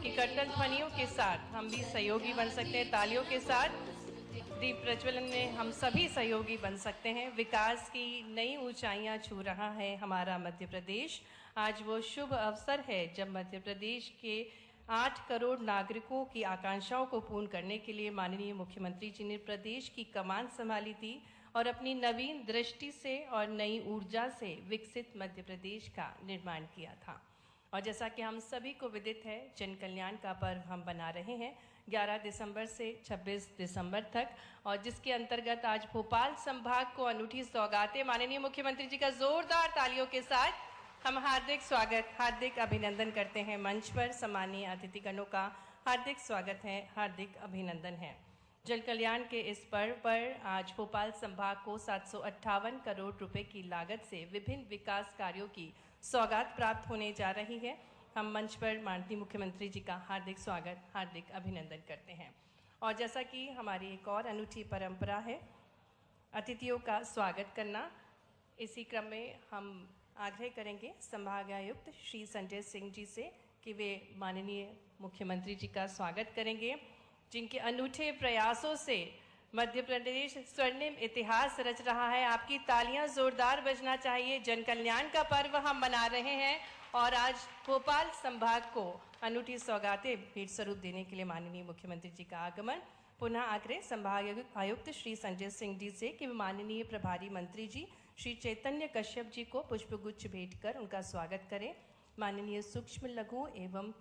कि करतल ध्वनियों के साथ हम भी सहयोगी बन सकते हैं। तालियों के साथ दीप प्रज्वलन में हम सभी सहयोगी बन सकते हैं। विकास की नई ऊंचाइयां छू रहा है हमारा मध्य प्रदेश। आज वो शुभ अवसर है जब मध्य प्रदेश के 8 करोड़ नागरिकों की आकांक्षाओं को पूर्ण करने के लिए माननीय मुख्यमंत्री जी ने प्रदेश की कमान संभाली थी और अपनी नवीन दृष्टि से और नई ऊर्जा से विकसित मध्य प्रदेश का निर्माण किया था। और जैसा कि हम सभी को विदित है, जन कल्याण का पर्व हम बना रहे हैं 11 दिसंबर से 26 दिसंबर तक, और जिसके अंतर्गत आज भोपाल संभाग को अनूठी सौगातें माननीय मुख्यमंत्री जी का जोरदार तालियों के साथ हम हार्दिक स्वागत, हार्दिक अभिनंदन करते हैं। मंच पर सम्मानीय अतिथिगणों का हार्दिक स्वागत है, हार्दिक अभिनंदन है। जन कल्याण के इस पर्व पर आज भोपाल संभाग को 758 करोड़ रुपए की लागत से विभिन्न विकास कार्यों की सौगात प्राप्त होने जा रही है। हम मंच पर माननीय मुख्यमंत्री जी का हार्दिक स्वागत, हार्दिक अभिनंदन करते हैं। और जैसा कि हमारी एक और अनूठी परंपरा है अतिथियों का स्वागत करना, इसी क्रम में हम आग्रह करेंगे संभागायुक्त श्री संजय सिंह जी से कि वे माननीय मुख्यमंत्री जी का स्वागत करेंगे, जिनके अनूठे प्रयासों से मध्य प्रदेश स्वर्णिम इतिहास रच रहा है। आपकी तालियां जोरदार बजना चाहिए। जन कल्याण का पर्व हम मना रहे हैं और आज भोपाल संभाग को अनूठी सौगातें भेंट स्वरूप देने के लिए माननीय मुख्यमंत्री जी का आगमन। पुनः आग्रह संभाग आयुक्त श्री संजय सिंह जी से कि माननीय प्रभारी मंत्री जी श्री चैतन्य कश्यप जी को पुष्पगुच्छ भेंट कर उनका स्वागत करें। माननीय सूक्ष्म लघु एवं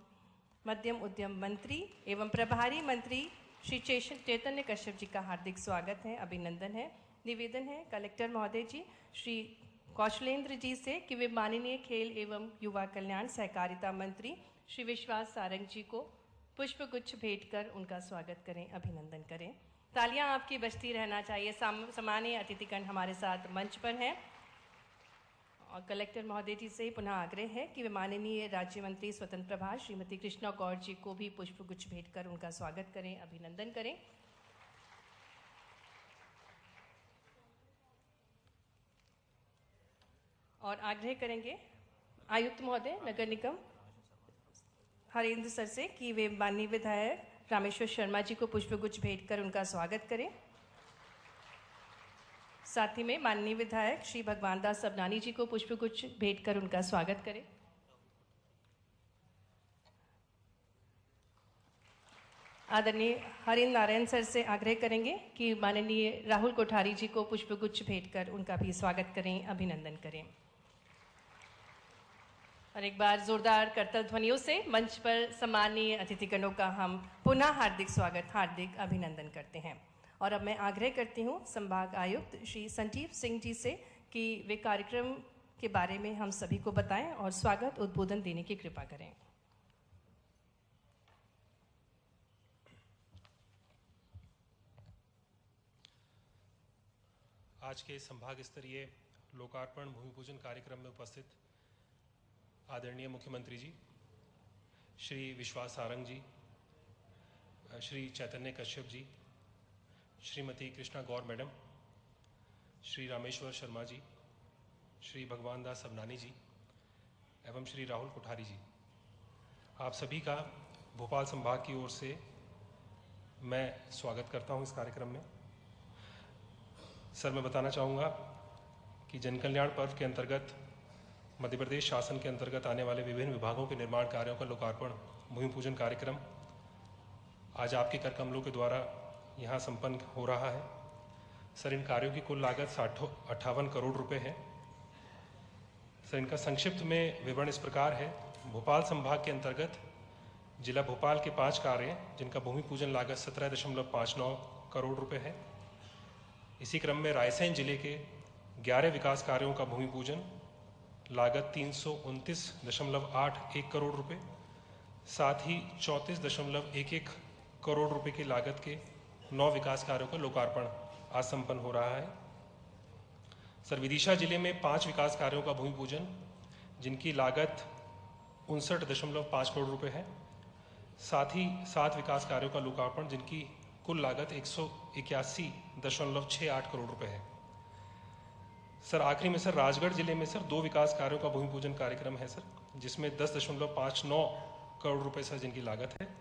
मध्यम उद्यम मंत्री एवं प्रभारी मंत्री श्री चैतन्य कश्यप जी का हार्दिक स्वागत है, अभिनंदन है। निवेदन है कलेक्टर महोदय जी श्री कौशलेंद्र जी से कि वे माननीय खेल एवं युवा कल्याण सहकारिता मंत्री श्री विश्वास सारंग जी को पुष्पगुच्छ भेंट कर उनका स्वागत करें, अभिनंदन करें। तालियां आपकी बजती रहना चाहिए। सम्मानीय अतिथिगण हमारे साथ मंच पर हैं और कलेक्टर महोदय जी से पुनः आग्रह है कि वे माननीय राज्य मंत्री स्वतंत्र प्रभार श्रीमती कृष्णा गौड़ जी को भी पुष्पगुच्छ भेंट कर उनका स्वागत करें, अभिनंदन करें। और आग्रह करेंगे आयुक्त महोदय नगर निगम हरेंद्र सर से कि वे माननीय विधायक रामेश्वर शर्मा जी को पुष्पगुच्छ भेंट कर उनका स्वागत करें। साथ ही में माननीय विधायक श्री भगवान दास सबनानी जी को पुष्पगुच्छ भेंट कर उनका स्वागत करें। आदरणीय हरिंद्र नारायण सर से आग्रह करेंगे कि माननीय राहुल कोठारी जी को पुष्पगुच्छ भेंट कर उनका भी स्वागत करें, अभिनंदन करें। और एक बार जोरदार करतल ध्वनियों से मंच पर सम्मानीय अतिथिगणों का हम पुनः हार्दिक स्वागत, हार्दिक अभिनंदन करते हैं। और अब मैं आग्रह करती हूँ संभाग आयुक्त श्री संजीव सिंह जी से कि वे कार्यक्रम के बारे में हम सभी को बताएं और स्वागत उद्बोधन देने की कृपा करें। आज के संभाग स्तरीय लोकार्पण भूमि पूजन कार्यक्रम में उपस्थित आदरणीय मुख्यमंत्री जी श्री विश्वास सारंग जी, श्री चैतन्य कश्यप जी, श्रीमती कृष्णा गौर मैडम, श्री रामेश्वर शर्मा जी, श्री भगवान दास सबनानी जी एवं श्री राहुल कोठारी जी, आप सभी का भोपाल संभाग की ओर से मैं स्वागत करता हूं इस कार्यक्रम में। सर, मैं बताना चाहूँगा कि जन कल्याण पर्व के अंतर्गत मध्य प्रदेश शासन के अंतर्गत आने वाले विभिन्न विभागों के निर्माण कार्यों का लोकार्पण भूमि पूजन कार्यक्रम आज आपके कर कमलों के द्वारा यहाँ संपन्न हो रहा है। सर, इन कार्यों की कुल लागत 58 करोड़ रुपए है। सर, इनका संक्षिप्त में विवरण इस प्रकार है। भोपाल संभाग के अंतर्गत जिला भोपाल के 5 कार्य जिनका भूमि पूजन लागत 17.59 करोड़ रुपए है। इसी क्रम में रायसेन जिले के 11 विकास कार्यों का भूमि पूजन लागत 329.81 करोड़ रुपए, साथ ही 34.11 करोड़ रुपए की लागत के 9 विकास कार्यों का लोकार्पण आज संपन्न हो रहा है। सर, विदिशा जिले में 5 विकास कार्यों का भूमि पूजन जिनकी लागत 59.5 करोड़ रुपए है, साथ ही 7 विकास कार्यों का लोकार्पण जिनकी कुल लागत 181.68 करोड़ रुपए है। सर, आखिरी में सर राजगढ़ जिले में सर 2 विकास कार्यों का भूमि पूजन कार्यक्रम है सर, जिसमें 10.59 करोड़ रुपए सर जिनकी लागत है।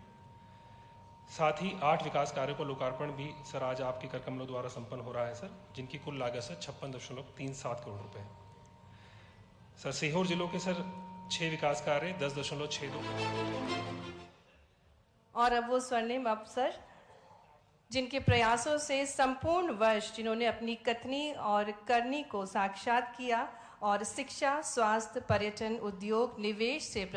साथ ही 8 विकास कार्यों का लोकार्पण भी सर आज आपके कर कमलों द्वारा संपन्न हो रहा है सर, जिनकी कुल लागत सर 56.37 करोड़ रुपए है। सर सीहोर जिलों के सर 6 विकास कार्य 10.62 करोड़। और अब वो स्वर्णिम अवसर जिनके प्रयासों से संपूर्ण वर्ष जिन्होंने अपनी कथनी और करनी को साक्षात किया और शिक्षा, स्वास्थ्य, पर्यटन, उद्योग, निवेश से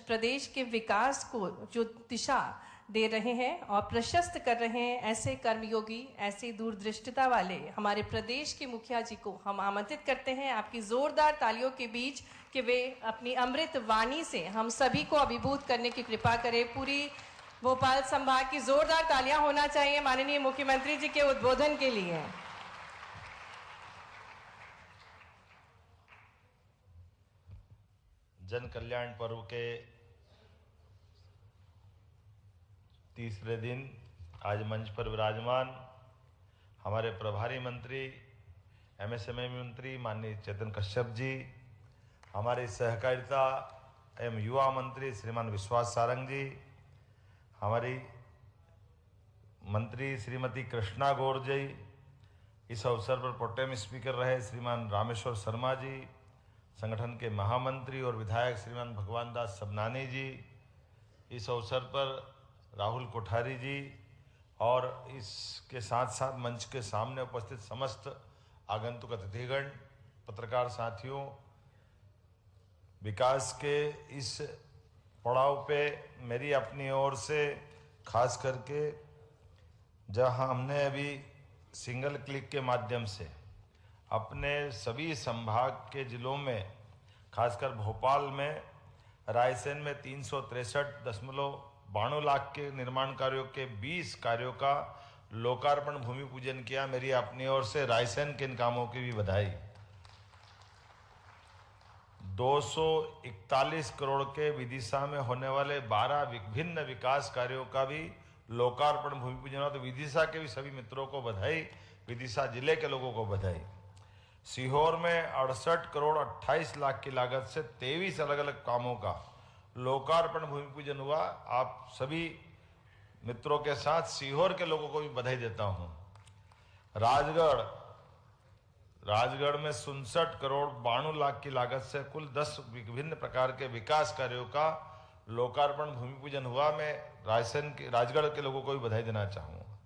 प्रदेश के विकास को जो दिशा दे रहे हैं और प्रशस्त कर रहे हैं, ऐसे कर्मयोगी, ऐसी दूरदृष्टिता वाले हमारे प्रदेश के मुखिया जी को हम आमंत्रित करते हैं आपकी जोरदार तालियों के बीच कि वे अपनी अमृत वाणी से हम सभी को अभिभूत करने की कृपा करें। पूरी भोपाल संभाग की जोरदार तालियां होना चाहिए माननीय मुख्यमंत्री जी के उद्बोधन के लिए। जन कल्याण पर्व के तीसरे दिन आज मंच पर विराजमान हमारे प्रभारी मंत्री एमएसएमई मंत्री माननीय चेतन कश्यप जी, हमारे सहकारिता एवं युवा मंत्री श्रीमान विश्वास सारंग जी, हमारी मंत्री श्रीमती कृष्णा गौर जी, इस अवसर पर प्रोटेम स्पीकर रहे श्रीमान रामेश्वर शर्मा जी, संगठन के महामंत्री और विधायक श्रीमान भगवान दास सबनानी जी, इस अवसर पर राहुल कोठारी जी और इसके साथ साथ मंच के सामने उपस्थित समस्त आगंतुक अतिथिगण, पत्रकार साथियों, विकास के इस पड़ाव पे मेरी अपनी ओर से खास करके जहां हमने अभी सिंगल क्लिक के माध्यम से अपने सभी संभाग के जिलों में, खासकर भोपाल में रायसेन में 363.92 लाख के निर्माण कार्यों के 20 कार्यों का लोकार्पण भूमि पूजन किया। मेरी अपनी ओर से रायसेन के इन कामों की भी बधाई। 241 करोड़ के विदिशा में होने वाले 12 विभिन्न विकास कार्यों का भी लोकार्पण भूमि पूजन हुआ। तो विदिशा के भी सभी मित्रों को बधाई, विदिशा जिले के लोगों को बधाई। सीहोर में 68 करोड़ 28 लाख की लागत से 23 अलग अलग कामों का लोकार्पण भूमि पूजन हुआ। आप सभी मित्रों के साथ सीहोर के लोगों को भी बधाई देता हूं। राजगढ़ में 67 करोड़ 92 लाख की लागत से कुल 10 विभिन्न प्रकार के विकास कार्यों का लोकार्पण भूमि पूजन हुआ। मैं राजगढ़ के लोगों को भी बधाई देना चाहूँगा।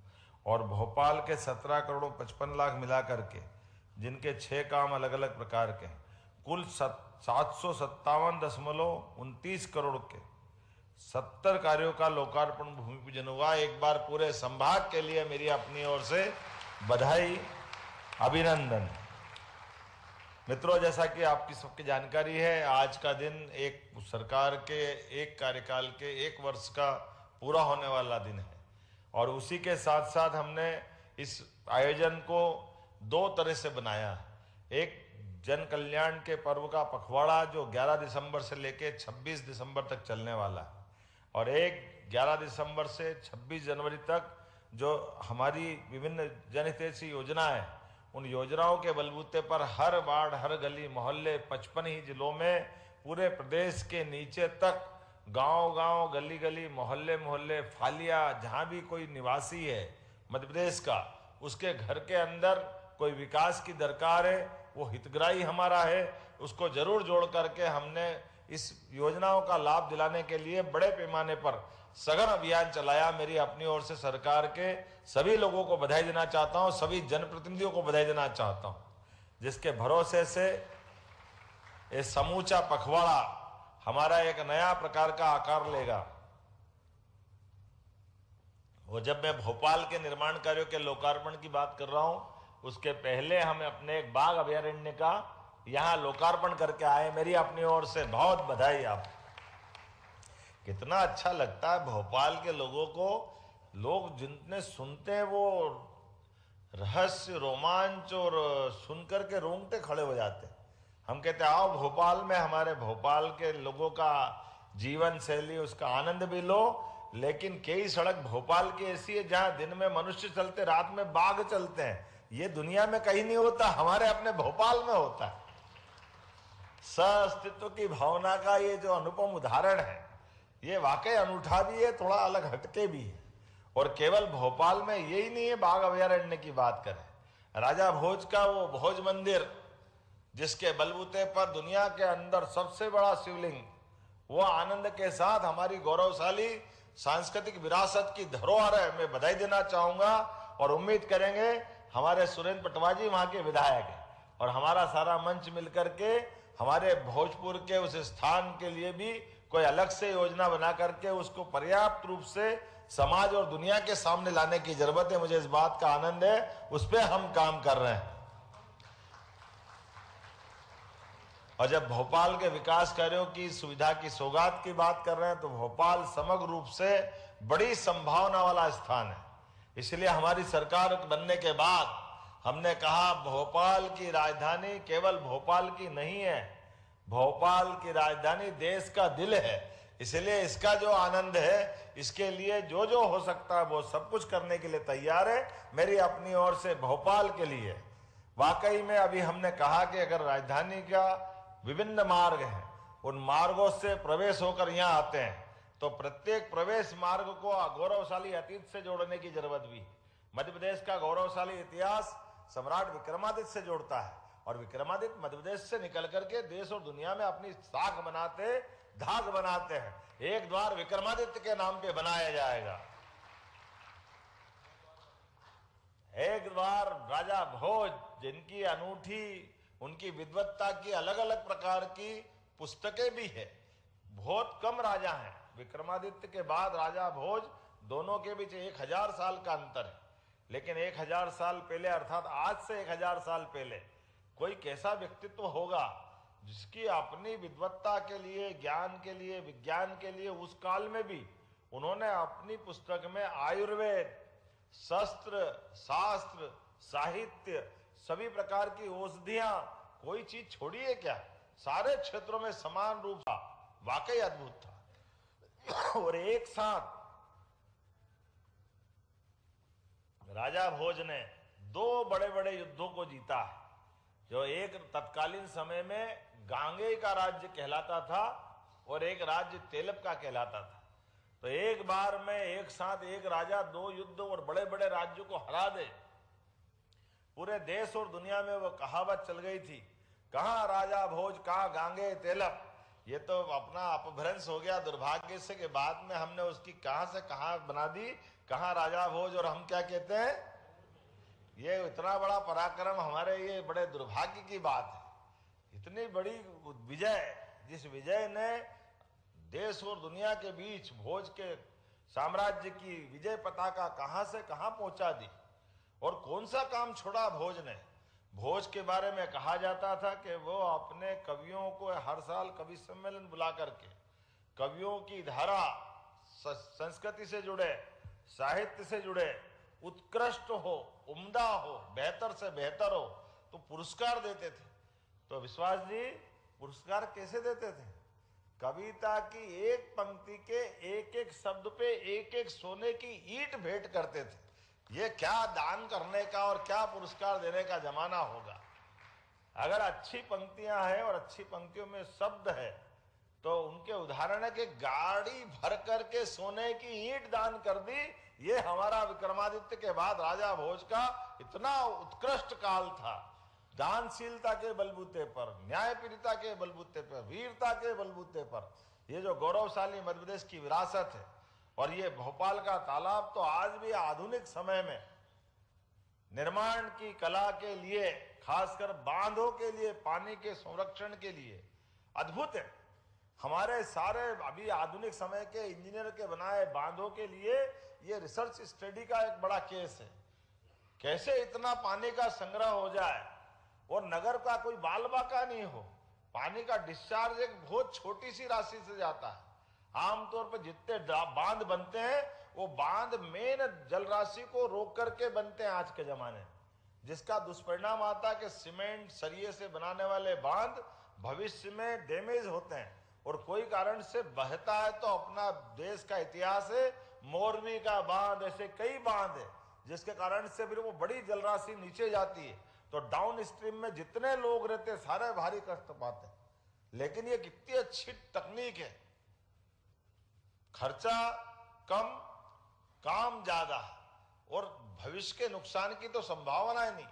और भोपाल के 17 करोड़ 55 लाख मिला करके, जिनके 6 काम अलग अलग प्रकार के, कुल 757.29 करोड़ के 70 कार्यों का लोकार्पण भूमि पूजन हुआ। एक बार पूरे संभाग के लिए मेरी अपनी ओर से बधाई, अभिनंदन। मित्रों, जैसा कि आपकी सबकी जानकारी है, आज का दिन एक सरकार के एक कार्यकाल के 1 वर्ष का पूरा होने वाला दिन है और उसी के साथ साथ हमने इस आयोजन को 2 तरह से बनाया। एक जन कल्याण के पर्व का पखवाड़ा जो 11 दिसंबर से लेकर 26 दिसंबर तक चलने वाला है और एक 11 दिसंबर से 26 जनवरी तक जो हमारी विभिन्न जनहितैषी योजनाएं, उन योजनाओं के बलबूते पर हर वार्ड, हर गली मोहल्ले, 55 ही जिलों में पूरे प्रदेश के नीचे तक, गांव-गांव, गली-गली, मोहल्ले-मोहल्ले, फालिया, जहां भी कोई निवासी है मध्य प्रदेश का, उसके घर के अंदर कोई विकास की दरकार है, वो हितग्राही हमारा है, उसको जरूर जोड़ करके हमने इस योजनाओं का लाभ दिलाने के लिए बड़े पैमाने पर सघन अभियान चलाया। मेरी अपनी ओर से सरकार के सभी लोगों को बधाई देना चाहता हूं, सभी जनप्रतिनिधियों को बधाई देना चाहता हूं, जिसके भरोसे से ये समूचा पखवाड़ा हमारा एक नया प्रकार का आकार लेगा। वो जब मैं भोपाल के निर्माण कार्यों के लोकार्पण की बात कर रहा हूं, उसके पहले हम अपने एक बाघ अभयारण्य का यहां लोकार्पण करके आए। मेरी अपनी ओर से बहुत बधाई। आप कितना अच्छा लगता है भोपाल के लोगों को, लोग जितने सुनते हैं वो रहस्य, रोमांच और सुनकर के रोंगटे खड़े हो जाते हैं। हम कहते हैं आओ भोपाल में, हमारे भोपाल के लोगों का जीवन शैली, उसका आनंद भी लो। लेकिन कई सड़क भोपाल की ऐसी है जहां दिन में मनुष्य चलते, रात में बाघ चलते हैं। ये दुनिया में कहीं नहीं होता, हमारे अपने भोपाल में होता है। सह अस्तित्व की भावना का ये जो अनुपम उदाहरण है, ये वाकई अनूठा भी है, थोड़ा अलग हटके भी है। और केवल भोपाल में यही नहीं है, बाघ अभयारण्य की बात करें, राजा भोज का वो भोज मंदिर जिसके बलबूते पर दुनिया के अंदर सबसे बड़ा शिवलिंग, वो आनंद के साथ हमारी गौरवशाली सांस्कृतिक विरासत की धरोहर है। मैं बधाई देना चाहूंगा और उम्मीद करेंगे हमारे सुरेंद्र पटवा जी वहां के विधायक हैं और हमारा सारा मंच मिलकर के हमारे भोजपुर के उस स्थान के लिए भी कोई अलग से योजना बना करके उसको पर्याप्त रूप से समाज और दुनिया के सामने लाने की जरूरत है। मुझे इस बात का आनंद है, उस पर हम काम कर रहे हैं। और जब भोपाल के विकास कार्यों की सुविधा की सौगात की बात कर रहे हैं तो भोपाल समग्र रूप से बड़ी संभावना वाला स्थान है। इसलिए हमारी सरकार बनने के बाद हमने कहा भोपाल की राजधानी केवल भोपाल की नहीं है, भोपाल की राजधानी देश का दिल है। इसलिए इसका जो आनंद है, इसके लिए जो जो हो सकता है वो सब कुछ करने के लिए तैयार है। मेरी अपनी ओर से भोपाल के लिए वाकई में अभी हमने कहा कि अगर राजधानी का विभिन्न मार्ग हैं, उन मार्गों से प्रवेश होकर यहाँ आते हैं तो प्रत्येक प्रवेश मार्ग को गौरवशाली अतीत से जोड़ने की जरूरत भी है। मध्य प्रदेश का गौरवशाली इतिहास सम्राट विक्रमादित्य से जोड़ता है और विक्रमादित्य मध्य प्रदेश से निकल करके देश और दुनिया में अपनी साख बनाते, धाक बनाते हैं। एक द्वार विक्रमादित्य के नाम पे बनाया जाएगा। एक द्वार राजा भोज, जिनकी अनूठी उनकी विद्वत्ता की अलग अलग प्रकार की पुस्तकें भी है। बहुत कम राजा हैं, विक्रमादित्य के बाद राजा भोज, दोनों के बीच 1000 साल का अंतर है। लेकिन 1000 साल पहले अर्थात आज से 1000 साल पहले कोई कैसा व्यक्तित्व होगा जिसकी अपनी विद्वत्ता के लिए, ज्ञान के लिए, विज्ञान के लिए उस काल में भी उन्होंने अपनी पुस्तक में आयुर्वेद, शस्त्र, शास्त्र, साहित्य, सभी प्रकार की औषधियां, कोई चीज छोड़ी है क्या? सारे क्षेत्रों में समान रूप था, वाकई अद्भुत था। और एक साथ राजा भोज ने 2 बड़े बड़े युद्धों को जीता है। जो एक तत्कालीन समय में गांगेय का राज्य कहलाता था और एक राज्य तेलप का कहलाता था। तो एक बार में एक साथ एक राजा 2 युद्ध और बड़े बड़े राज्यों को हरा दे, पूरे देश और दुनिया में वो कहावत चल गई थी, कहां राजा भोज, कहां गांगेय तेलप। ये तो अपना अपभ्रंश हो गया दुर्भाग्य से कि बाद में हमने उसकी कहां से कहां बना दी, कहां राजा भोज और हम क्या कहते हैं। ये इतना बड़ा पराक्रम हमारे, ये बड़े दुर्भाग्य की बात है। इतनी बड़ी विजय, जिस विजय ने देश और दुनिया के बीच भोज के साम्राज्य की विजय पताका कहां से कहां पहुंचा दी। और कौन सा काम छोड़ा भोज ने। भोज के बारे में कहा जाता था कि वो अपने कवियों को हर साल कवि सम्मेलन बुला करके कवियों की धारा, संस्कृति से जुड़े, साहित्य से जुड़े, उत्कृष्ट हो, उम्दा हो, बेहतर से बेहतर हो तो पुरस्कार देते थे। तो विश्वास जी पुरस्कार कैसे देते थे? कविता की एक पंक्ति के एक एक शब्द पे एक एक सोने की ईंट भेंट करते थे। ये क्या दान करने का और क्या पुरस्कार देने का जमाना होगा। अगर अच्छी पंक्तियां हैं और अच्छी पंक्तियों में शब्द है तो उनके उदाहरण है कि गाड़ी भर करके सोने की ईंट दान कर दी। ये हमारा विक्रमादित्य के बाद राजा भोज का इतना उत्कृष्ट काल था। दानशीलता के बलबूते पर, न्यायप्रियता के बलबूते पर, वीरता के बलबूते पर ये जो गौरवशाली मध्य प्रदेश की विरासत है। और ये भोपाल का तालाब तो आज भी आधुनिक समय में निर्माण की कला के लिए, खासकर बांधों के लिए, पानी के संरक्षण के लिए अद्भुत है। हमारे सारे अभी आधुनिक समय के इंजीनियर के बनाए बांधों के लिए ये रिसर्च स्टडी का एक बड़ा केस है। कैसे इतना पानी का संग्रह हो जाए और नगर का कोई बाल बाका नहीं हो। पानी का डिस्चार्ज एक बहुत छोटी सी राशि से जाता है। आमतौर पर जितने बांध बनते हैं वो बांध मेन जल राशि को रोक करके बनते हैं आज के जमाने, जिसका दुष्परिणाम आता है कि सीमेंट सरिये से बनाने वाले बांध भविष्य में डैमेज होते हैं और कोई कारण से बहता है। तो अपना देश का इतिहास है, मोरवी का बांध, ऐसे कई बांध है जिसके कारण से फिर वो बड़ी जलराशि नीचे जाती है तो डाउन स्ट्रीम में जितने लोग रहते हैं सारे भारी कष्ट पाते हैं। लेकिन ये कितनी अच्छी तकनीक है खर्चा कम, काम ज्यादा और भविष्य के नुकसान की तो संभावना ही नहीं।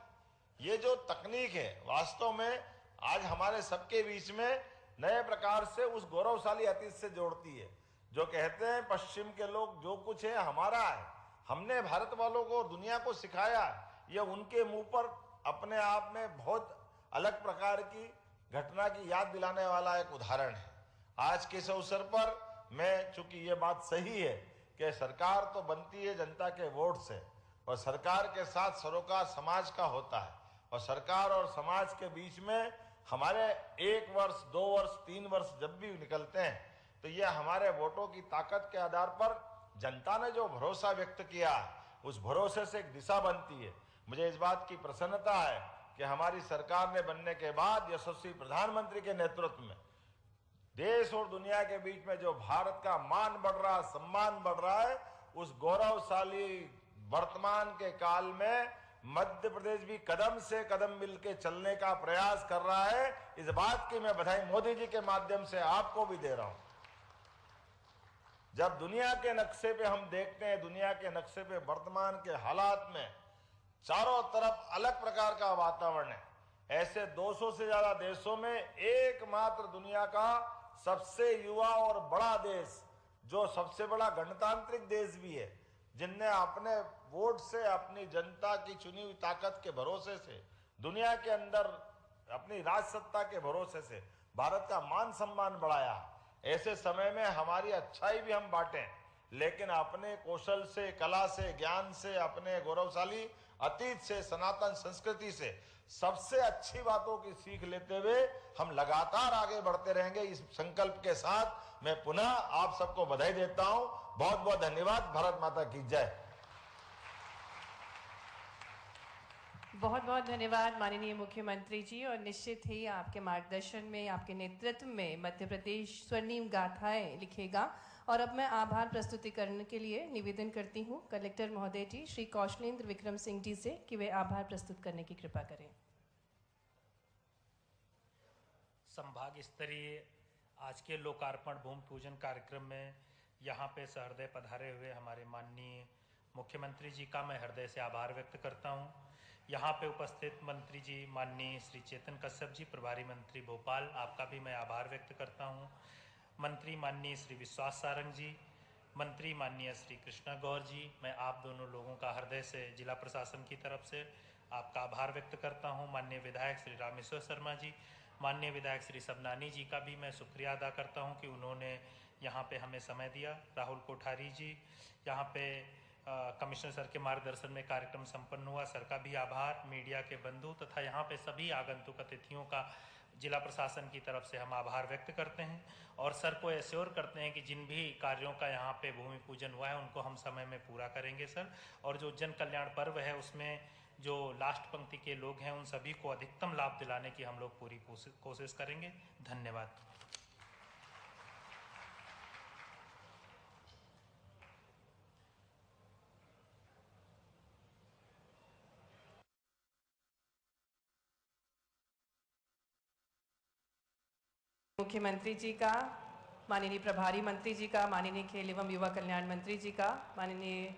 ये जो तकनीक है वास्तव में आज हमारे सबके बीच में नए प्रकार से उस गौरवशाली अतीत से जोड़ती है। जो कहते हैं पश्चिम के लोग जो कुछ है हमारा है, हमने भारत वालों को दुनिया को सिखाया है, ये उनके मुंह पर अपने आप में बहुत अलग प्रकार की घटना की याद दिलाने वाला एक उदाहरण है। आज के इस अवसर पर मैं, चूंकि ये बात सही है कि सरकार तो बनती है जनता के वोट से और सरकार के साथ सरोकार समाज का होता है और सरकार और समाज के बीच में हमारे 1 वर्ष 2 वर्ष 3 वर्ष जब भी निकलते हैं तो ये हमारे वोटों की ताकत के आधार पर जनता ने जो भरोसा व्यक्त किया उस भरोसे से एक दिशा बनती है। मुझे इस बात की प्रसन्नता है कि हमारी सरकार ने बनने के बाद यशस्वी प्रधानमंत्री के नेतृत्व में देश और दुनिया के बीच में जो भारत का मान बढ़ रहा, सम्मान बढ़ रहा है, उस गौरवशाली वर्तमान के काल में मध्य प्रदेश भी कदम से कदम मिलके चलने का प्रयास कर रहा है। इस बात की मैं बधाई मोदी जी के माध्यम से आपको भी दे रहा हूं। जब दुनिया के नक्शे पे हम देखते हैं, दुनिया के नक्शे पे वर्तमान के हालात में चारों तरफ अलग प्रकार का वातावरण है। ऐसे 200 से ज्यादा देशों में एकमात्र दुनिया का सबसे युवा और बड़ा देश, जो सबसे बड़ा गणतांत्रिक देश भी है, जिनने अपने वोट से, अपनी जनता की चुनी हुई ताकत के भरोसे से, दुनिया के अंदर अपनी राजसत्ता के भरोसे से भारत का मान सम्मान बढ़ाया। ऐसे समय में हमारी अच्छाई भी हम बांटें, लेकिन अपने कौशल से, कला से, ज्ञान से, अपने गौरवशाली अतीत से, सनातन संस्कृति से सबसे अच्छी बातों की सीख लेते हुए हम लगातार आगे बढ़ते रहेंगे। इस संकल्प के साथ मैं पुनः आप सबको बधाई देता हूं। बहुत बहुत धन्यवाद। भारत माता की जय। बहुत बहुत धन्यवाद माननीय मुख्यमंत्री जी। और निश्चित ही आपके मार्गदर्शन में, आपके नेतृत्व में मध्य प्रदेश स्वर्णिम गाथाएं लिखेगा। और अब मैं आभार प्रस्तुतिकरण के लिए निवेदन करती हूं कलेक्टर महोदय जी श्री कौशलेंद्र विक्रम सिंह जी से कि वे आभार प्रस्तुत करने की कृपा करें। संभाग स्तरीय आज के लोकार्पण भूमि पूजन कार्यक्रम में यहाँ पे सहृदय पधारे हुए हमारे माननीय मुख्यमंत्री जी का मैं हृदय से आभार व्यक्त करता हूँ। यहाँ पे उपस्थित मंत्री जी माननीय श्री चेतन कश्यप जी, प्रभारी मंत्री भोपाल, आपका भी मैं आभार व्यक्त करता हूँ। मंत्री माननीय श्री विश्वास सारंग जी, मंत्री माननीय श्री कृष्णा गौर जी, मैं आप दोनों लोगों का हृदय से जिला प्रशासन की तरफ से आपका आभार व्यक्त करता हूं। माननीय विधायक श्री रामेश्वर शर्मा जी, माननीय विधायक श्री सबनानी जी का भी मैं शुक्रिया अदा करता हूं कि उन्होंने यहाँ पे हमें समय दिया। राहुल कोठारी जी, यहाँ पे कमिश्नर सर के मार्गदर्शन में कार्यक्रम संपन्न हुआ, सर का भी आभार। मीडिया के बंधु तथा यहाँ पे सभी आगंतुक अतिथियों का जिला प्रशासन की तरफ से हम आभार व्यक्त करते हैं और सर को एश्योर करते हैं कि जिन भी कार्यों का यहाँ पे भूमि पूजन हुआ है उनको हम समय में पूरा करेंगे सर। और जो जन कल्याण पर्व है उसमें जो लास्ट पंक्ति के लोग हैं उन सभी को अधिकतम लाभ दिलाने की हम लोग पूरी कोशिश करेंगे। धन्यवाद। मुख्यमंत्री जी का, माननीय प्रभारी मंत्री जी का, माननीय खेल एवं युवा कल्याण मंत्री जी का, माननीय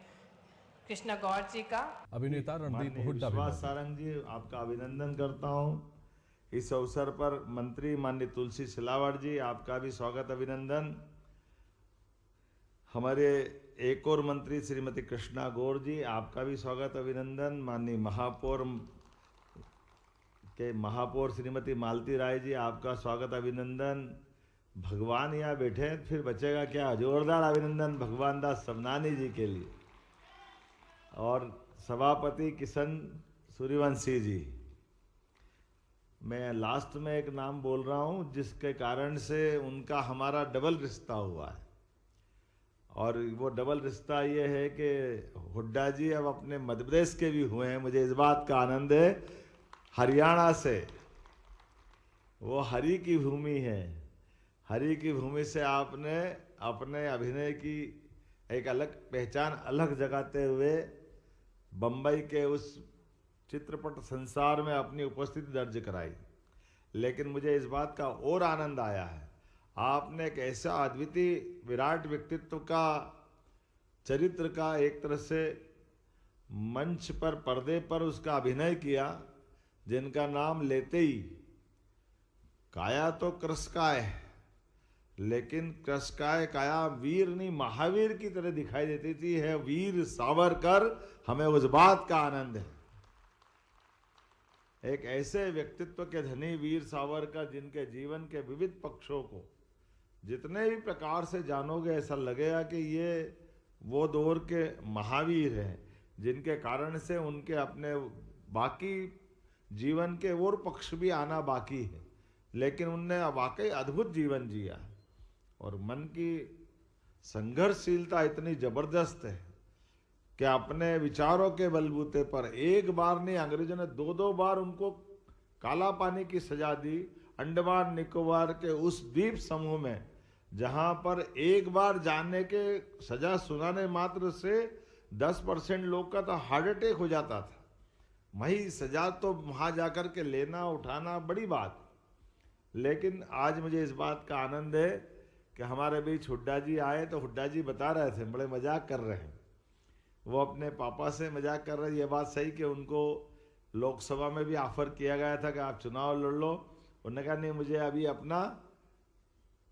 कृष्णा गौर जी का, अभिनेता रणदीप हुड्डा, विश्वास सारंग जी, आपका अभिनंदन करता हूं। इस अवसर पर मंत्री माननीय तुलसी सिलावट जी, आपका भी स्वागत अभिनंदन। हमारे एक और मंत्री श्रीमती कृष्णा गौर जी, आपका भी स्वागत अभिनंदन। माननीय महापौर श्रीमती मालती राय जी, आपका स्वागत अभिनंदन। भगवान यहाँ बैठे हैं फिर बचेगा क्या, जोरदार अभिनंदन भगवान दास सबनानी जी के लिए। और सभापति किशन सूर्यवंशी जी, मैं लास्ट में एक नाम बोल रहा हूँ जिसके कारण से उनका हमारा डबल रिश्ता हुआ है और वो डबल रिश्ता ये है कि हुड्डा जी अब अपने मध्य प्रदेश के भी हुए हैं। मुझे इस बात का आनंद है, हरियाणा से, वो हरि की भूमि है। हरि की भूमि से आपने अपने अभिनय की एक अलग पहचान अलग जगाते हुए बम्बई के उस चित्रपट संसार में अपनी उपस्थिति दर्ज कराई। लेकिन मुझे इस बात का और आनंद आया है, आपने एक ऐसा अद्वितीय विराट व्यक्तित्व का, चरित्र का एक तरह से मंच पर, पर्दे पर उसका अभिनय किया, जिनका नाम लेते ही काया तो कृषकाय है, लेकिन कृषकाय काया वीर नहीं महावीर की तरह दिखाई देती थी। है वीर सावरकर, हमें उस बात का आनंद है। एक ऐसे व्यक्तित्व के धनी वीर सावरकर, जिनके जीवन के विविध पक्षों को जितने भी प्रकार से जानोगे, ऐसा लगेगा कि ये वो दौर के महावीर हैं, जिनके कारण से उनके अपने बाकी जीवन के और पक्ष भी आना बाकी है, लेकिन उनने वाकई अद्भुत जीवन जिया। और मन की संघर्षशीलता इतनी जबरदस्त है कि अपने विचारों के बलबूते पर एक बार नहीं, अंग्रेजों ने दो दो बार उनको काला पानी की सजा दी, अंडमान निकोबार के उस द्वीप समूह में, जहां पर एक बार जाने के सजा सुनाने मात्र से 10% लोग का तो हार्ट अटैक हो जाता था। वही सजा तो वहां जाकर के लेना उठाना बड़ी बात। लेकिन आज मुझे इस बात का आनंद है कि हमारे बीच हुड्डा जी आए, तो हुड्डा जी बता रहे थे, बड़े मजाक कर रहे हैं, वो अपने पापा से मजाक कर रहे हैं। ये बात सही कि उनको लोकसभा में भी ऑफर किया गया था कि आप चुनाव लड़ लो। उन्होंने कहा नहीं, मुझे अभी अपना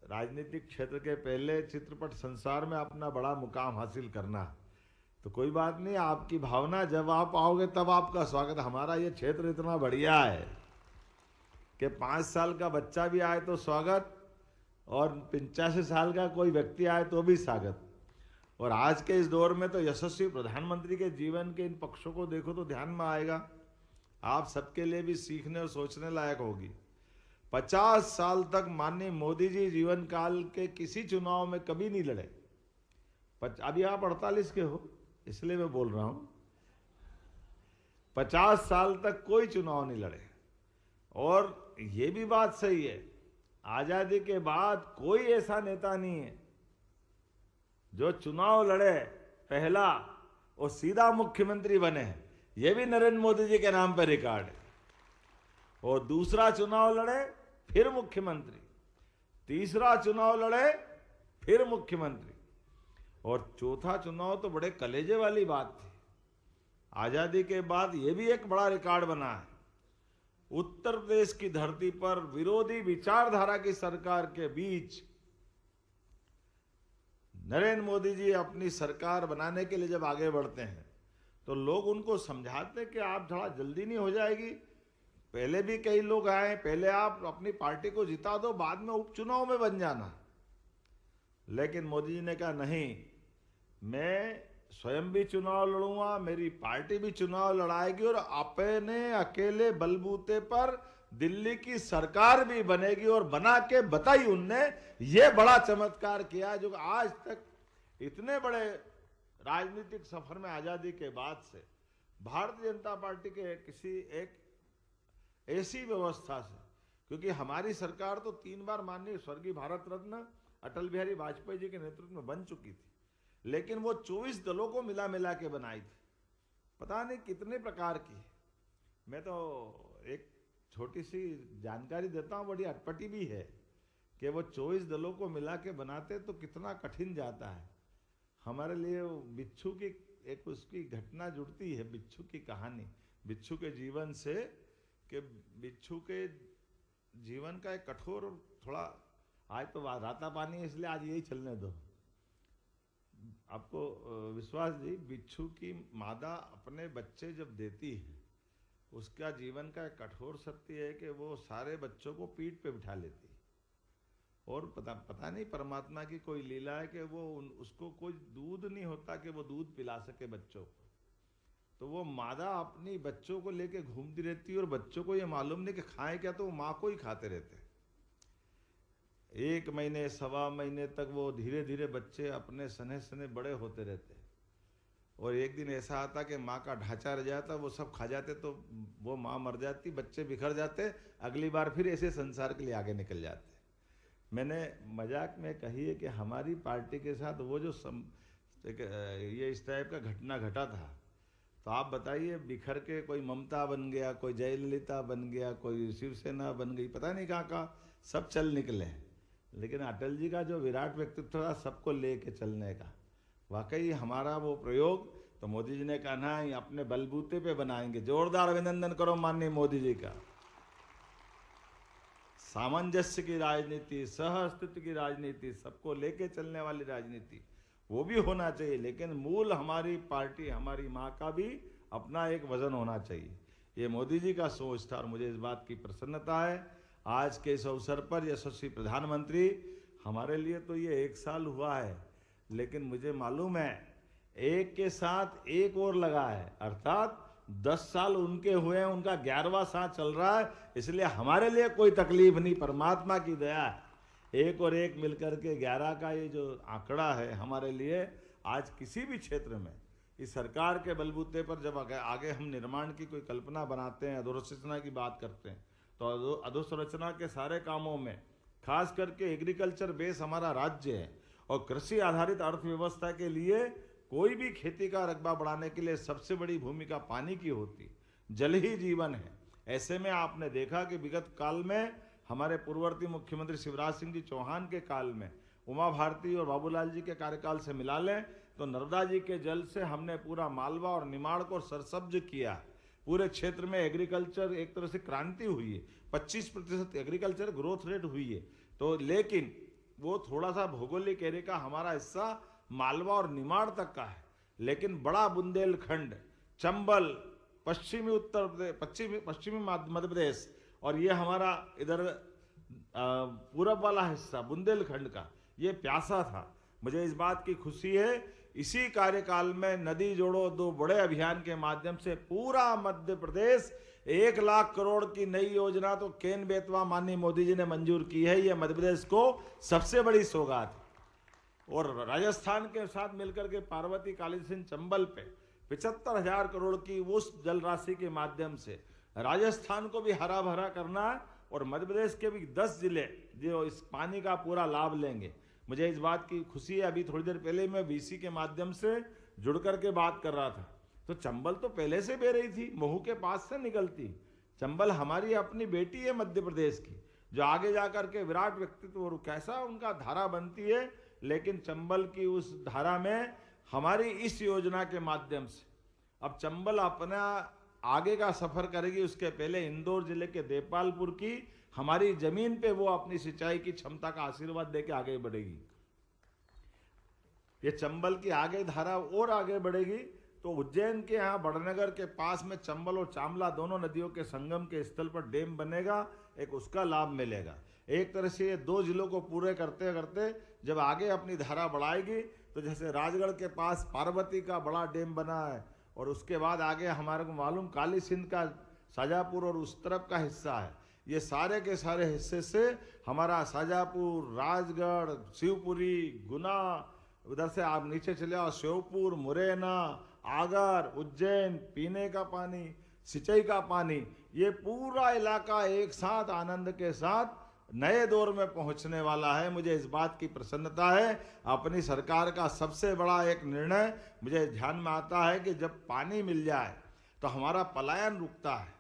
राजनीतिक क्षेत्र के पहले चित्रपट संसार में अपना बड़ा मुकाम हासिल करना है। तो कोई बात नहीं, आपकी भावना, जब आप आओगे तब आपका स्वागत। हमारा ये क्षेत्र इतना बढ़िया है कि 5 साल का बच्चा भी आए तो स्वागत, और 85 साल का कोई व्यक्ति आए तो भी स्वागत। और आज के इस दौर में तो यशस्वी प्रधानमंत्री के जीवन के इन पक्षों को देखो तो ध्यान में आएगा, आप सबके लिए भी सीखने और सोचने लायक होगी। 50 साल तक माननीय मोदी जी जीवन काल के किसी चुनाव में कभी नहीं लड़े। अभी आप 48 के हो, इसलिए मैं बोल रहा हूं, 50 साल तक कोई चुनाव नहीं लड़े। और ये भी बात सही है, आजादी के बाद कोई ऐसा नेता नहीं है जो चुनाव लड़े पहला और सीधा मुख्यमंत्री बने हैं। ये भी नरेंद्र मोदी जी के नाम पर रिकॉर्ड है। और दूसरा चुनाव लड़े फिर मुख्यमंत्री, तीसरा चुनाव लड़े फिर मुख्यमंत्री, और चौथा चुनाव तो बड़े कलेजे वाली बात थी। आजादी के बाद ये भी एक बड़ा रिकॉर्ड बना है, उत्तर प्रदेश की धरती पर विरोधी विचारधारा की सरकार के बीच नरेंद्र मोदी जी अपनी सरकार बनाने के लिए जब आगे बढ़ते हैं तो लोग उनको समझाते हैं कि आप थोड़ा जल्दी नहीं हो जाएगी, पहले भी कई लोग आए, पहले आप अपनी पार्टी को जिता दो, बाद में उपचुनाव में बन जाना। लेकिन मोदी जी ने कहा नहीं, मैं स्वयं भी चुनाव लड़ूंगा, मेरी पार्टी भी चुनाव लड़ाएगी, और अपने अकेले बलबूते पर दिल्ली की सरकार भी बनेगी। और बना के बताई उनने, ये बड़ा चमत्कार किया जो आज तक इतने बड़े राजनीतिक सफर में आजादी के बाद से भारतीय जनता पार्टी के किसी एक ऐसी व्यवस्था से, क्योंकि हमारी सरकार तो 3 बार माननीय स्वर्गीय भारत रत्न अटल बिहारी वाजपेयी जी के नेतृत्व में बन चुकी थी, लेकिन वो 24 दलों को मिला के बनाई थी, पता नहीं कितने प्रकार की। मैं तो एक छोटी सी जानकारी देता हूँ, बड़ी अटपटी भी है, कि वो 24 दलों को मिला के बनाते तो कितना कठिन जाता है। हमारे लिए बिच्छू की एक उसकी घटना जुड़ती है, बिच्छू की कहानी, बिच्छू के जीवन से, कि बिच्छू के जीवन का एक कठोर, थोड़ा आज तो राता पानी है इसलिए आज यही चलने दो। आपको विश्वास जी, बिच्छू की मादा अपने बच्चे जब देती है, उसका जीवन का एक कठोर सत्य है कि वो सारे बच्चों को पीठ पे बिठा लेती है, और पता नहीं परमात्मा की कोई लीला है कि वो उसको कोई दूध नहीं होता कि वो दूध पिला सके बच्चों को, तो वो मादा अपनी बच्चों को लेके घूमती रहती है, और बच्चों को ये मालूम नहीं कि खाएं क्या, तो वो माँ को ही खाते रहते हैं। 1 महीने 1.25 महीने तक वो धीरे धीरे बच्चे अपने सने सने बड़े होते रहते, और एक दिन ऐसा आता कि माँ का ढांचा रह जाता, वो सब खा जाते, तो वो माँ मर जाती, बच्चे बिखर जाते, अगली बार फिर ऐसे संसार के लिए आगे निकल जाते। मैंने मजाक में कही है कि हमारी पार्टी के साथ वो जो ये इस टाइप का घटना घटा था, तो आप बताइए, बिखर के कोई ममता बन गया, कोई जयललिता बन गया, कोई शिवसेना बन गई, पता नहीं कहाँ सब चल निकले। लेकिन अटल जी का जो विराट व्यक्तित्व था सबको लेके चलने का, वाकई हमारा वो प्रयोग तो मोदी जी ने कहा ना अपने बलबूते पे बनाएंगे। जोरदार अभिनंदन करो माननीय मोदी जी का। सामंजस्य की राजनीति, सह अस्तित्व की राजनीति, सबको लेके चलने वाली राजनीति वो भी होना चाहिए, लेकिन मूल हमारी पार्टी, हमारी माँ का भी अपना एक वजन होना चाहिए। ये मोदी जी का सोच था और मुझे इस बात की प्रसन्नता है आज के इस अवसर पर यशस्वी प्रधानमंत्री, हमारे लिए तो ये 1 साल हुआ है, लेकिन मुझे मालूम है एक के साथ एक और लगा है, अर्थात 10 साल उनके हुए हैं, उनका 11वां साल चल रहा है, इसलिए हमारे लिए कोई तकलीफ नहीं, परमात्मा की दया है। 1 और 1 मिलकर के 11 का ये जो आंकड़ा है हमारे लिए आज किसी भी क्षेत्र में इस सरकार के बलबूते पर जब आगे हम निर्माण की कोई कल्पना बनाते हैं, अधोसंरचना की बात करते हैं, तो अधोसंरचना के सारे कामों में खास करके एग्रीकल्चर बेस हमारा राज्य है और कृषि आधारित अर्थव्यवस्था के लिए कोई भी खेती का रकबा बढ़ाने के लिए सबसे बड़ी भूमिका पानी की होती, जल ही जीवन है। ऐसे में आपने देखा कि विगत काल में हमारे पूर्ववर्ती मुख्यमंत्री शिवराज सिंह जी चौहान के काल में उमा भारती और बाबूलाल जी के कार्यकाल से मिला लें तो नर्मदा जी के जल से हमने पूरा मालवा और निमाड़ को सरसब्ज किया। पूरे क्षेत्र में एग्रीकल्चर एक तरह से क्रांति हुई है, 25% एग्रीकल्चर ग्रोथ रेट हुई है। तो लेकिन वो थोड़ा सा भौगोलिक एरिया का हमारा हिस्सा मालवा और निमाड़ तक का है, लेकिन बड़ा बुंदेलखंड, चंबल, पश्चिमी मध्य प्रदेश और ये हमारा इधर पूरब वाला हिस्सा बुंदेलखंड का ये प्यासा था। मुझे इस बात की खुशी है इसी कार्यकाल में नदी जोड़ो 2 बड़े अभियान के माध्यम से पूरा मध्य प्रदेश 1 लाख करोड़ की नई योजना तो केन बेतवा माननीय मोदी जी ने मंजूर की है। ये मध्य प्रदेश को सबसे बड़ी सौगात है। और राजस्थान के साथ मिलकर के पार्वती काली सिंध चंबल पे 75,000 करोड़ की उस जल राशि के माध्यम से राजस्थान को भी हरा भरा करना है और मध्य प्रदेश के भी 10 जिले जो इस पानी का पूरा लाभ लेंगे। मुझे इस बात की खुशी है, अभी थोड़ी देर पहले मैं वीसी के माध्यम से जुड़ करके बात कर रहा था, तो चंबल तो पहले से बह रही थी, महू के पास से निकलती। चंबल हमारी अपनी बेटी है मध्य प्रदेश की, जो आगे जाकर के विराट व्यक्तित्व और कैसा उनका धारा बनती है। लेकिन चंबल की उस धारा में हमारी इस योजना के माध्यम से अब चंबल अपना आगे का सफर करेगी। उसके पहले इंदौर जिले के देपालपुर की हमारी जमीन पे वो अपनी सिंचाई की क्षमता का आशीर्वाद देके आगे बढ़ेगी। ये चंबल की आगे धारा और आगे बढ़ेगी तो उज्जैन के यहाँ बड़नगर के पास में चंबल और चामला दोनों नदियों के संगम के स्थल पर डैम बनेगा, एक उसका लाभ मिलेगा। एक तरह से ये 2 जिलों को पूरे करते करते जब आगे अपनी धारा बढ़ाएगी तो जैसे राजगढ़ के पास पार्वती का बड़ा डैम बना है और उसके बाद आगे हमारे को मालूम काली सिंध का शाजापुर और उस तरफ का हिस्सा है, ये सारे के सारे हिस्से से हमारा शाजापुर, राजगढ़, शिवपुरी, गुना, उधर से आप नीचे चले आओ श्योपुर, मुरैना, आगर, उज्जैन, पीने का पानी, सिंचाई का पानी, ये पूरा इलाका एक साथ आनंद के साथ नए दौर में पहुंचने वाला है। मुझे इस बात की प्रसन्नता है। अपनी सरकार का सबसे बड़ा एक निर्णय मुझे ध्यान में आता है कि जब पानी मिल जाए तो हमारा पलायन रुकता है।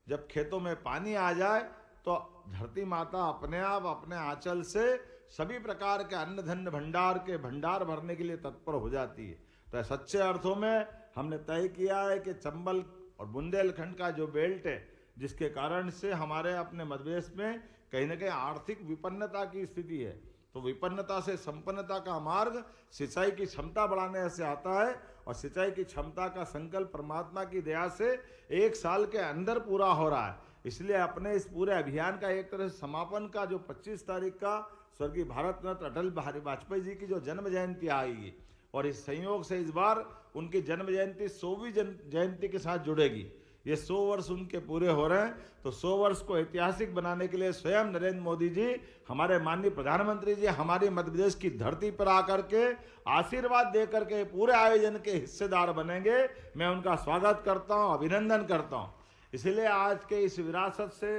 जब खेतों में पानी आ जाए तो धरती माता अपने आप अपने आंचल से सभी प्रकार के अन्न धन्य भंडार के भंडार भरने के लिए तत्पर हो जाती है। तो सच्चे अर्थों में हमने तय किया है कि चंबल और बुंदेलखंड का जो बेल्ट है, जिसके कारण से हमारे अपने मध्य प्रदेश में कहीं ना कहीं आर्थिक विपन्नता की स्थिति है, तो विपन्नता से संपन्नता का मार्ग सिंचाई की क्षमता बढ़ाने से आता है और सिंचाई की क्षमता का संकल्प परमात्मा की दया से 1 साल के अंदर पूरा हो रहा है। इसलिए अपने इस पूरे अभियान का एक तरह से समापन का जो 25 तारीख का स्वर्गीय भारत रत्न अटल बिहारी वाजपेयी जी की जो जन्म जयंती आएगी और इस संयोग से इस बार उनकी जन्म जयंती 100वीं जयंती के साथ जुड़ेगी। ये 100 वर्ष उनके पूरे हो रहे हैं, तो 100 वर्ष को ऐतिहासिक बनाने के लिए स्वयं नरेंद्र मोदी जी, हमारे माननीय प्रधानमंत्री जी हमारी मध्य प्रदेश की धरती पर आकर के आशीर्वाद देकर के पूरे आयोजन के हिस्सेदार बनेंगे। मैं उनका स्वागत करता हूं, अभिनंदन करता हूं। इसलिए आज के इस विरासत से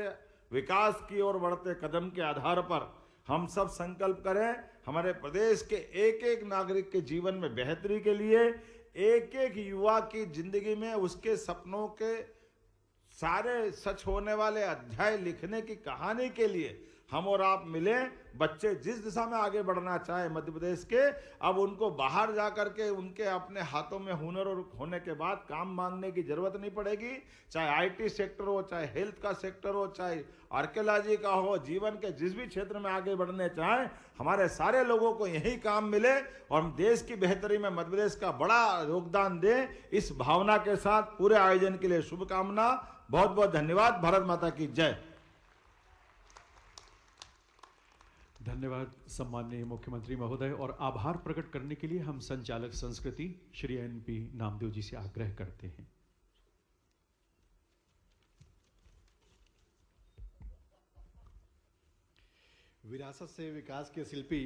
विकास की ओर बढ़ते कदम के आधार पर हम सब संकल्प करें, हमारे प्रदेश के एक एक नागरिक के जीवन में बेहतरी के लिए, एक एक युवा की जिंदगी में उसके सपनों के सारे सच होने वाले अध्याय लिखने की कहानी के लिए हम और आप मिले, बच्चे जिस दिशा में आगे बढ़ना चाहे मध्य प्रदेश के, अब उनको बाहर जा करके उनके अपने हाथों में हुनर और होने के बाद काम मांगने की जरूरत नहीं पड़ेगी। चाहे आईटी सेक्टर हो, चाहे हेल्थ का सेक्टर हो, चाहे आर्कियोलॉजी का हो, जीवन के जिस भी क्षेत्र में आगे बढ़ने चाहें, हमारे सारे लोगों को यही काम मिले और हम देश की बेहतरी में मध्य प्रदेश का बड़ा योगदान दें। इस भावना के साथ पूरे आयोजन के लिए शुभकामना। बहुत बहुत धन्यवाद। भारत माता की जय। धन्यवाद सम्माननीय मुख्यमंत्री महोदय। और आभार प्रकट करने के लिए हम संचालक संस्कृति श्री एनपी नामदेव जी से आग्रह करते हैं। विरासत से विकास के शिल्पी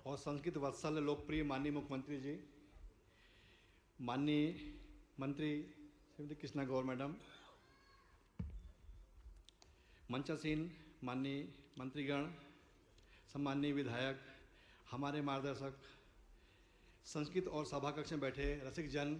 और संस्कृत वत्सल लोकप्रिय माननीय मुख्यमंत्री जी, माननीय मंत्री श्रीमती कृष्णा गौर मैडम, मंचासीन माननीय मंत्रीगण, सम्माननीय विधायक, हमारे मार्गदर्शक, संस्कृत और सभा कक्ष में बैठे रसिक जन,